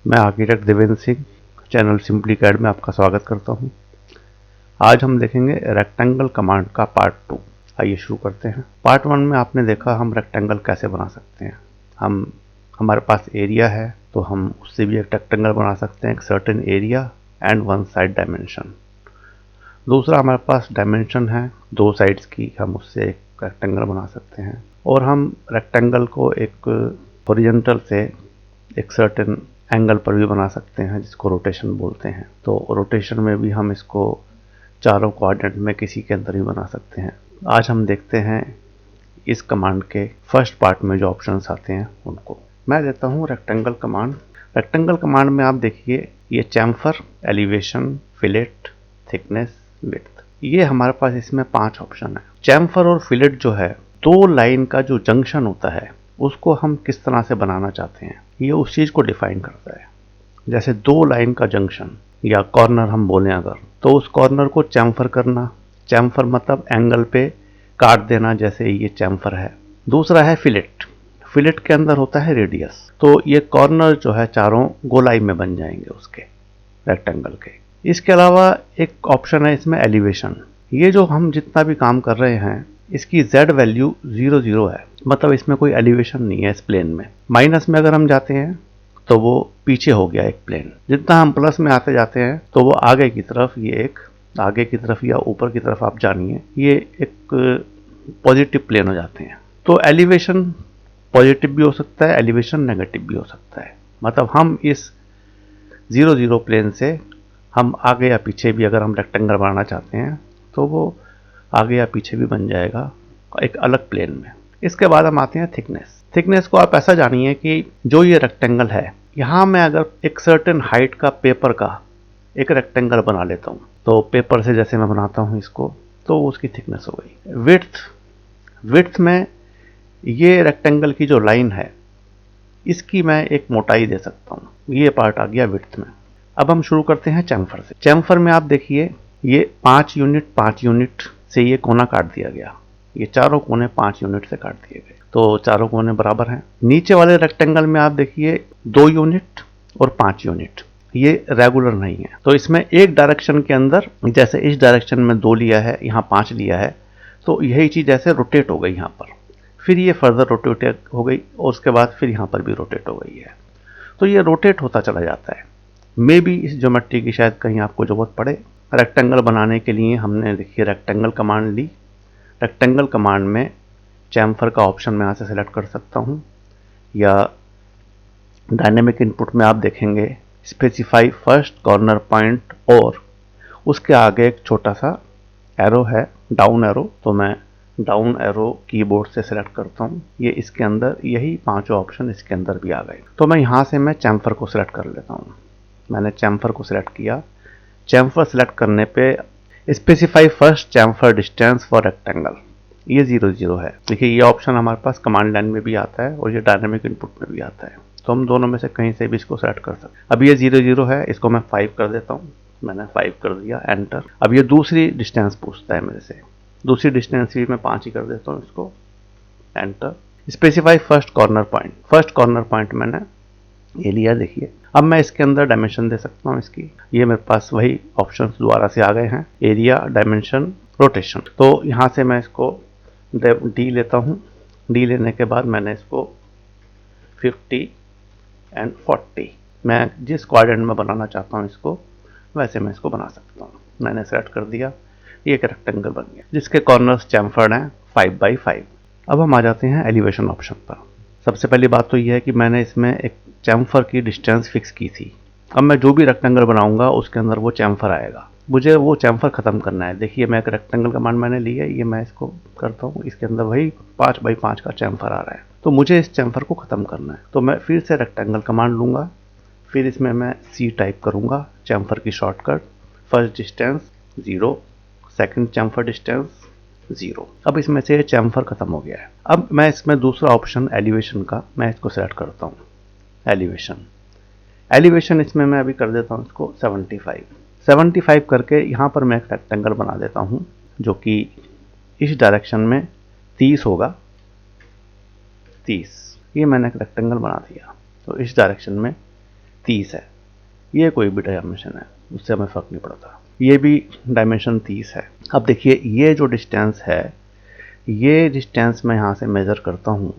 मैं architect Devendra Singh channel Simply CAD में आपका स्वागत करता हूं। आज हम देखेंगे रेक्टेंगल कमांड का पार्ट 2। आइए शुरू करते हैं। पार्ट 1 में आपने देखा हम रेक्टेंगल कैसे बना सकते हैं। हमारे पास एरिया है तो हम उससे भी एक रेक्टेंगल बना सकते हैं, एक certain area and one side dimension. दूसरा हमारे पास डायमेंशन है दो साइड्स की, हम उससे एक रेक्टेंगल बना सकते हैं। और हम रेक्टेंगल को एक हॉरिजॉन्टल से एक सर्टेन एंगल पर भी बना सकते हैं जिसको रोटेशन बोलते हैं। तो रोटेशन में भी हम इसको चारों क्वाड्रेंट में किसी के अंदर भी बना सकते हैं। आज हम देखते हैं इस कमांड के फर्स्ट पार्ट में जो ऑप्शंस आते हैं उनको। मैं देता हूँ रेक्टेंगल कमांड। रेक्टेंगल कमांड में आप देखिए ये chamfer, elevation, fillet, thickness, width, ये हमारे पास इसमें 5 ऑप्शन है। चैम्फर और फिलेट जो है, दो लाइन का जो जंक्शन होता है उसको हम किस तरह से बनाना चाहते हैं, ये उस चीज को डिफाइन करता है। जैसे दो लाइन का जंक्शन या कॉर्नर हम बोलें अगर, तो उस कॉर्नर को चैम्फर करना। चैम्फर मतलब एंगल पे काट देना, जैसे ये चैम्फर है। दूसरा है फिलेट। फिलेट के अंदर होता है रेडियस, तो ये कॉर्नर जो है चारों गोलाई में बन जाएंगे उसके रेक्टेंगल के। इसके अलावा एक ऑप्शन है इसमें एलिवेशन। ये जो हम जितना भी काम कर रहे हैं इसकी z वैल्यू 0 0 है, मतलब इसमें कोई एलिवेशन नहीं है। इस प्लेन में माइनस में अगर हम जाते हैं तो वो पीछे हो गया एक प्लेन। जितना हम प्लस में आते जाते हैं तो वो आगे की तरफ, ये एक आगे की तरफ या ऊपर की तरफ आप जानिए, ये एक पॉजिटिव प्लेन हो जाते हैं। तो एलिवेशन पॉजिटिव भी हो सकता है, एलिवेशन नेगेटिव भी हो सकता है। मतलब हम इस 0 0 प्लेन से हम आगे या पीछे भी अगर हम रेक्टेंगल बनाना चाहते हैं तो वो आगे या पीछे भी बन जाएगा एक अलग प्लेन में। इसके बाद हम आते हैं थिकनेस। थिकनेस को आप ऐसा जानिए कि जो ये रेक्टेंगल है, यहाँ मैं अगर एक सर्टेन हाइट का पेपर का एक रेक्टेंगल बना लेता हूँ, तो पेपर से जैसे मैं बनाता हूँ इसको, तो उसकी थिकनेस हो गई। विड्थ में ये रेक्टेंगल की जो लाइन है इसकी मैं एक मोटाई दे सकता हूँ। ये पार्ट आ गया विड्थ में। अब हम शुरू करते हैं चैम्फर से। चैम्फर में आप देखिए ये 5 यूनिट से ये कोना काट दिया गया। ये चारों कोने 5 यूनिट से काट दिए गए, तो चारों कोने बराबर हैं। नीचे वाले रेक्टेंगल में आप देखिए 2 यूनिट और 5 यूनिट, ये रेगुलर नहीं है। तो इसमें एक डायरेक्शन के अंदर, जैसे इस डायरेक्शन में 2 लिया है, यहाँ 5 लिया है, तो यही चीज ऐसे रोटेट हो गई यहाँ पर, फिर ये फर्दर रोटेट हो गई और उसके बाद फिर यहाँ पर भी रोटेट हो गई है। तो ये रोटेट होता चला जाता है। मे बी इस ज्योमेट्री की शायद कहीं आपको जरूरत पड़े। रेक्टेंगल बनाने के लिए हमने देखिए रेक्टेंगल कमांड ली। रेक्टेंगल कमांड में चैम्फर का ऑप्शन मैं यहाँ से सेलेक्ट कर सकता हूँ, या डायनेमिक इनपुट में आप देखेंगे स्पेसिफाई फर्स्ट कॉर्नर पॉइंट, और उसके आगे एक छोटा सा एरो है, डाउन एरो। तो मैं डाउन एरो कीबोर्ड से सेलेक्ट करता हूँ। ये इसके अंदर यही 5 ऑप्शन इसके अंदर भी आ गए। तो मैं यहाँ से मैं चैम्फर को सिलेक्ट कर लेता हूँ। मैंने चैम्फर को सिलेक्ट किया। चैम्फर सिलेक्ट करने पे specify first chamfer distance for rectangle, ये 0 0 है। देखिए ये ऑप्शन हमारे पास कमांड लाइन में भी आता है और ये डायनेमिक इनपुट में भी आता है, तो हम दोनों में से कहीं से भी इसको सेलेक्ट कर सकते हैं। अब ये 0 0 है, इसको मैं 5 कर देता हूँ। मैंने 5 कर दिया, एंटर। अब ये दूसरी डिस्टेंस पूछता है मेरे से, दूसरी डिस्टेंस भी मैं 5 ही कर देता हूँ, इसको enter. Specify first corner point, first corner point मैंने ये लिया। देखिए अब मैं इसके अंदर डायमेंशन दे सकता हूँ इसकी। ये मेरे पास वही ऑप्शंस दोबारा से आ गए हैं, एरिया, डायमेंशन, रोटेशन। तो यहाँ से मैं इसको डी लेता हूँ। डी लेने के बाद मैंने इसको 50 एंड 40, मैं जिस क्वाड्रेंट में बनाना चाहता हूँ इसको, वैसे मैं इसको बना सकता हूँ। मैंने सेलेक्ट कर दिया, ये एक रेक्टेंगल बन गया जिसके कॉर्नर्स चैम्फर्ड हैं 5 बाई 5। अब हम आ जाते हैं एलिवेशन ऑप्शन पर। सबसे पहली बात तो यह है कि मैंने इसमें एक चैम्फर की डिस्टेंस फिक्स की थी। अब मैं जो भी रेक्टेंगल बनाऊंगा उसके अंदर वो चैम्फर आएगा, मुझे वो चैम्फर खत्म करना है। देखिए मैं एक रेक्टेंगल कमांड मैंने ली है, ये मैं इसको करता हूँ, इसके अंदर वही 5 बाई 5 का चैम्फर आ रहा है, तो मुझे इस चैम्फर को खत्म करना है। तो मैं फिर से रेक्टेंगल कमांड लूंगा, फिर इसमें मैं C टाइप करूंगा, चैम्फर की shortcut. First distance 0, second chamfer distance 0। अब इसमें से चैम्फर खत्म हो गया है। अब मैं इसमें दूसरा ऑप्शन एलिवेशन का, मैं इसको सेलेक्ट करता हूँ, एलिवेशन इसमें मैं अभी कर देता हूँ इसको 75 करके यहाँ पर मैं एक रेक्टेंगल बना देता हूँ जो कि इस डायरेक्शन में 30 होगा। 30, ये मैंने एक रेक्टेंगल बना दिया, तो इस डायरेक्शन में 30 है, ये कोई भी डायमेंशन है, उससे हमें फ़र्क नहीं पड़ता। ये भी डायमेंशन 30 है। अब देखिए ये जो डिस्टेंस है, ये डिस्टेंस मैं यहाँ से मेज़र करता हूँ,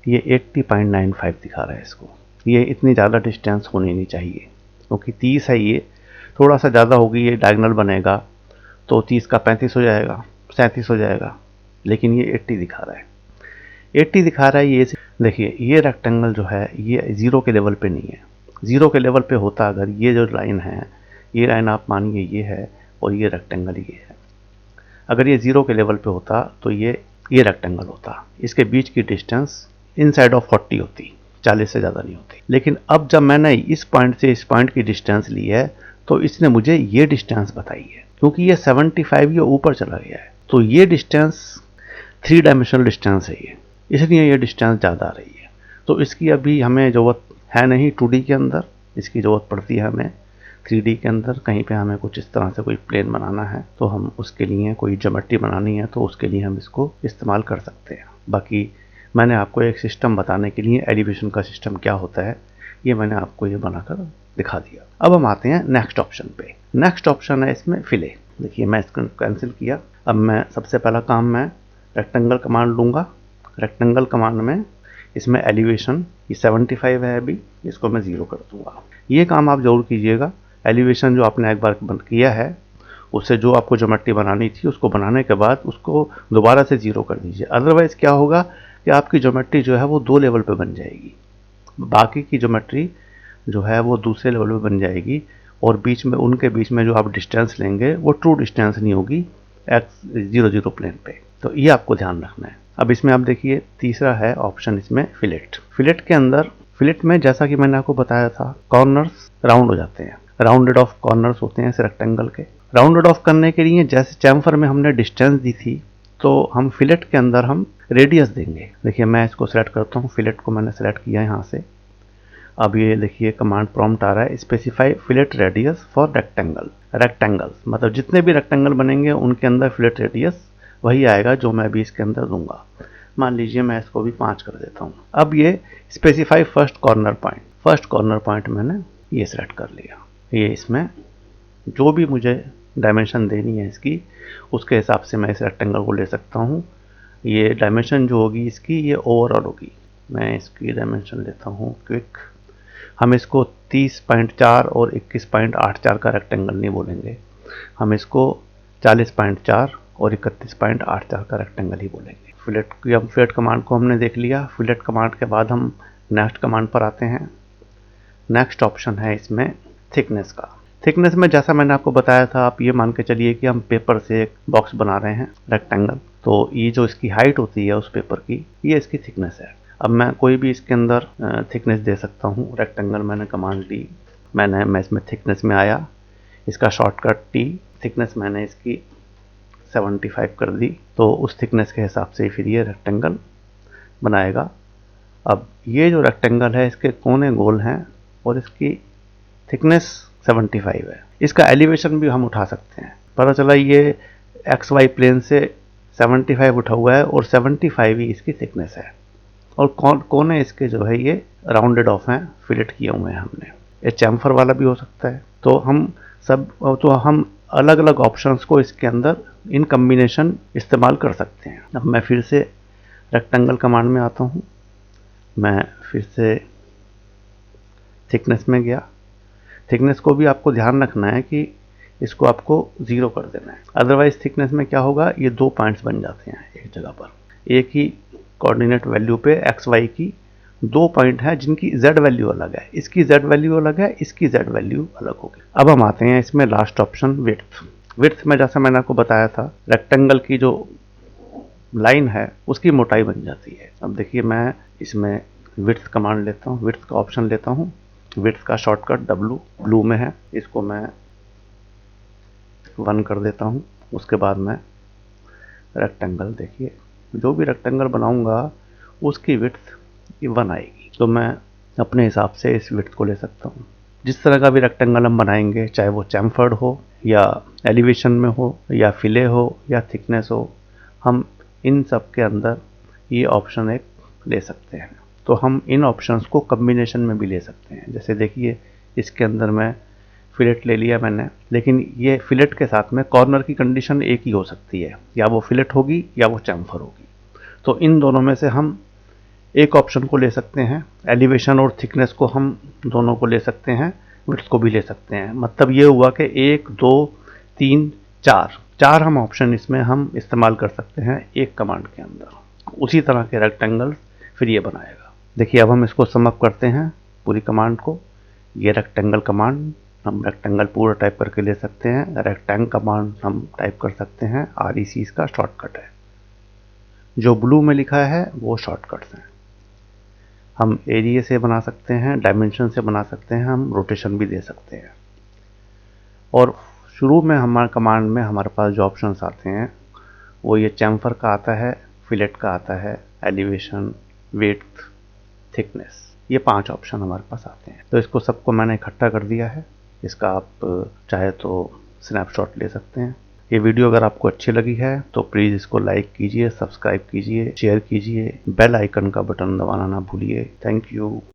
ये 80.95 दिखा रहा है इसको। ये इतनी ज़्यादा डिस्टेंस होनी नहीं चाहिए, क्योंकि 30 है, ये थोड़ा सा ज़्यादा होगी, ये डायगोनल बनेगा तो 30 का 35 हो जाएगा, 37 हो जाएगा, लेकिन ये 80 दिखा रहा है। 80 दिखा रहा है ये। देखिए ये रेक्टेंगल जो है ये 0 के लेवल पे नहीं है। 0 के लेवल पे होता अगर ये जो लाइन है, ये लाइन आप मानिए ये है और ये रेक्टेंगल ये है, अगर ये 0 के लेवल पे होता तो ये रेक्टेंगल होता। इसके बीच की डिस्टेंस इनसाइड ऑफ 40 होती, 40 से ज़्यादा नहीं होती। लेकिन अब जब मैंने इस पॉइंट से इस पॉइंट की डिस्टेंस ली है तो इसने मुझे ये डिस्टेंस बताई है, क्योंकि ये 75 ये ऊपर चला गया है, तो ये डिस्टेंस 3 डायमेंशनल डिस्टेंस है ये, इसलिए ये डिस्टेंस ज़्यादा आ रही है। तो इसकी अभी हमें ज़रूरत है नहीं 2D के अंदर, इसकी ज़रूरत पड़ती है हमें 3D के अंदर। कहीं पे हमें कुछ इस तरह से कोई प्लेन बनाना है तो हम उसके लिए कोई ज्योमेट्री बनानी है तो उसके लिए हम इसको इस्तेमाल कर सकते हैं। बाकी मैंने आपको एक सिस्टम बताने के लिए एलिवेशन का सिस्टम क्या होता है ये मैंने आपको ये बनाकर दिखा दिया। अब हम आते हैं नेक्स्ट ऑप्शन पे। नेक्स्ट ऑप्शन है इसमें फिले। देखिए मैं इसको कैंसिल किया। अब मैं सबसे पहला काम मैं रेक्टेंगल कमांड लूँगा। रेक्टेंगल कमांड में इसमें एलिवेशन ये 75 है, अभी इसको मैं 0 कर दूंगा। ये काम आप जरूर कीजिएगा। एलिवेशन जो आपने एक बार बंद किया है उससे जो आपको ज्योमेट्री बनानी थी उसको बनाने के बाद उसको दोबारा से 0 कर दीजिए। अदरवाइज़ क्या होगा कि आपकी ज्योमेट्री जो है वो 2 लेवल पे बन जाएगी, बाकी की ज्योमेट्री जो है वो दूसरे लेवल पे बन जाएगी और बीच में उनके बीच में जो आप डिस्टेंस लेंगे वो ट्रू डिस्टेंस नहीं होगी x00 प्लेन पे। तो ये आपको ध्यान रखना है। अब इसमें आप देखिए तीसरा है ऑप्शन इसमें फिलेट। फिलेट के अंदर फिलेट में जैसा कि मैंने आपको बताया था कॉर्नर्स राउंड हो जाते हैं, राउंडेड ऑफ कॉर्नर्स होते हैं इस रेक्टेंगल के। राउंडेड ऑफ करने के लिए जैसे चैम्फर में हमने डिस्टेंस दी थी तो हम फिलेट के अंदर हम रेडियस देंगे। देखिए मैं इसको सेलेक्ट करता हूँ, फिलेट को मैंने सेलेक्ट किया यहाँ से। अब ये देखिए कमांड प्रॉम्प्ट आ रहा है specify fillet radius for rectangles, मतलब जितने भी रेक्टेंगल बनेंगे उनके अंदर फिलेट रेडियस वही आएगा जो मैं अभी इसके अंदर दूंगा। मान लीजिए मैं इसको भी 5 कर देता हूँ। अब ये स्पेसिफाई फर्स्ट कॉर्नर पॉइंट मैंने ये सेलेक्ट कर लिया। ये इसमें जो भी मुझे डायमेंशन देनी है इसकी उसके हिसाब से मैं इस रेक्टेंगल को ले सकता हूँ। ये डायमेंशन जो होगी इसकी ये ओवरऑल होगी। मैं इसकी डायमेंशन लेता हूँ क्विक। हम इसको 30.4 और 21.84 का रेक्टेंगल नहीं बोलेंगे, हम इसको 40.4 और 31.84 का रेक्टेंगल ही बोलेंगे। फिलेट कमांड को हमने देख लिया। फिलेट कमांड के बाद हम नेक्स्ट कमांड पर आते हैं। नेक्स्ट ऑप्शन है इसमें थिकनेस का। थिकनेस में जैसा मैंने आपको बताया था, आप ये मान के चलिए कि हम पेपर से एक बॉक्स बना रहे हैं रेक्टेंगल, तो ये जो इसकी हाइट होती है उस पेपर की ये इसकी थिकनेस है। अब मैं कोई भी इसके अंदर थिकनेस दे सकता हूँ। रेक्टेंगल मैंने कमांड दी, मैं इसमें थिकनेस में आया, इसका शॉर्टकट T, थिकनेस मैंने इसकी 75 कर दी, तो उस थिकनेस के हिसाब से फिर ये रेक्टेंगल बनाएगा। अब ये जो रेक्टेंगल है इसके कोने गोल हैं और इसकी थिकनेस 75 है। इसका एलिवेशन भी हम उठा सकते हैं। पता चला ये XY प्लेन से 75 उठा हुआ है और 75 ही इसकी थिकनेस है और कोने इसके जो है ये राउंडेड ऑफ हैं, फिलेट किए हुए हैं हमने। ये चैम्फर वाला भी हो सकता है। तो हम अलग अलग ऑप्शंस को इसके अंदर इन कम्बिनेशन इस्तेमाल कर सकते हैं। अब मैं फिर से रेक्टेंगल कमांड में आता हूँ। मैं फिर से थिकनेस में गया। थिकनेस को भी आपको ध्यान रखना है कि इसको आपको 0 कर देना है, अदरवाइज थिकनेस में क्या होगा ये 2 पॉइंट्स बन जाते हैं एक जगह पर। एक ही कोऑर्डिनेट वैल्यू पे XY की 2 पॉइंट है जिनकी Z वैल्यू अलग है, इसकी Z वैल्यू अलग है, इसकी Z वैल्यू अलग होगी। अब हम आते हैं इसमें लास्ट ऑप्शन विड्थ में जैसा मैंने आपको बताया था रेक्टेंगल की जो लाइन है उसकी मोटाई बन जाती है। अब देखिए मैं इसमें विड्थ कमांड लेता हूँ, विड्थ का ऑप्शन लेता हूँ। विड्थ का शॉर्टकट W ब्लू में है, इसको मैं 1 कर देता हूँ। उसके बाद मैं रेक्टेंगल, देखिए जो भी रेक्टेंगल बनाऊंगा उसकी विड्थ 1 आएगी, तो मैं अपने हिसाब से इस विड्थ को ले सकता हूँ। जिस तरह का भी रेक्टेंगल हम बनाएंगे, चाहे वो चैम्फर्ड हो या एलिवेशन में हो या फिले हो या थिकनेस हो, हम इन सब के अंदर ये ऑप्शन एक ले सकते हैं। तो हम इन ऑप्शंस को कम्बिनेशन में भी ले सकते हैं। जैसे देखिए इसके अंदर मैं फिलेट ले लिया मैंने, लेकिन ये फिलेट के साथ में कॉर्नर की कंडीशन एक ही हो सकती है, या वो फिलेट होगी या वो चैम्फर होगी। तो इन दोनों में से हम एक ऑप्शन को ले सकते हैं। एलिवेशन और थिकनेस को हम दोनों को ले सकते हैं, विड्थ को भी ले सकते हैं। मतलब ये हुआ कि 1 2 3 4 हम ऑप्शन इसमें हम इस्तेमाल कर सकते हैं एक कमांड के अंदर। उसी तरह के रेक्टेंगल फिर ये बनाएगा। देखिए अब हम इसको सम अप करते हैं पूरी कमांड को। ये रेक्टेंगल कमांड हम रेक्टेंगल पूरा टाइप करके ले सकते हैं। रेक्टेंग कमांड हम टाइप कर सकते हैं, REC इसका शॉर्टकट है। जो ब्लू में लिखा है वो शॉर्टकट्स हैं। हम एरिया से बना सकते हैं, डायमेंशन से बना सकते हैं, हम रोटेशन भी दे सकते हैं। और शुरू में हमारे कमांड में हमारे पास जो ऑप्शंस आते हैं वो ये चैम्फर का आता है, फिलेट का आता है, एलिवेशन, विड्थ, थिकनेस, ये 5 ऑप्शन हमारे पास आते हैं। तो इसको सबको मैंने इकट्ठा कर दिया है। इसका आप चाहे तो स्नैपशॉट ले सकते हैं। ये वीडियो अगर आपको अच्छी लगी है तो प्लीज़ इसको लाइक कीजिए, सब्सक्राइब कीजिए, शेयर कीजिए, बेल आइकन का बटन दबाना ना भूलिए। Thank you.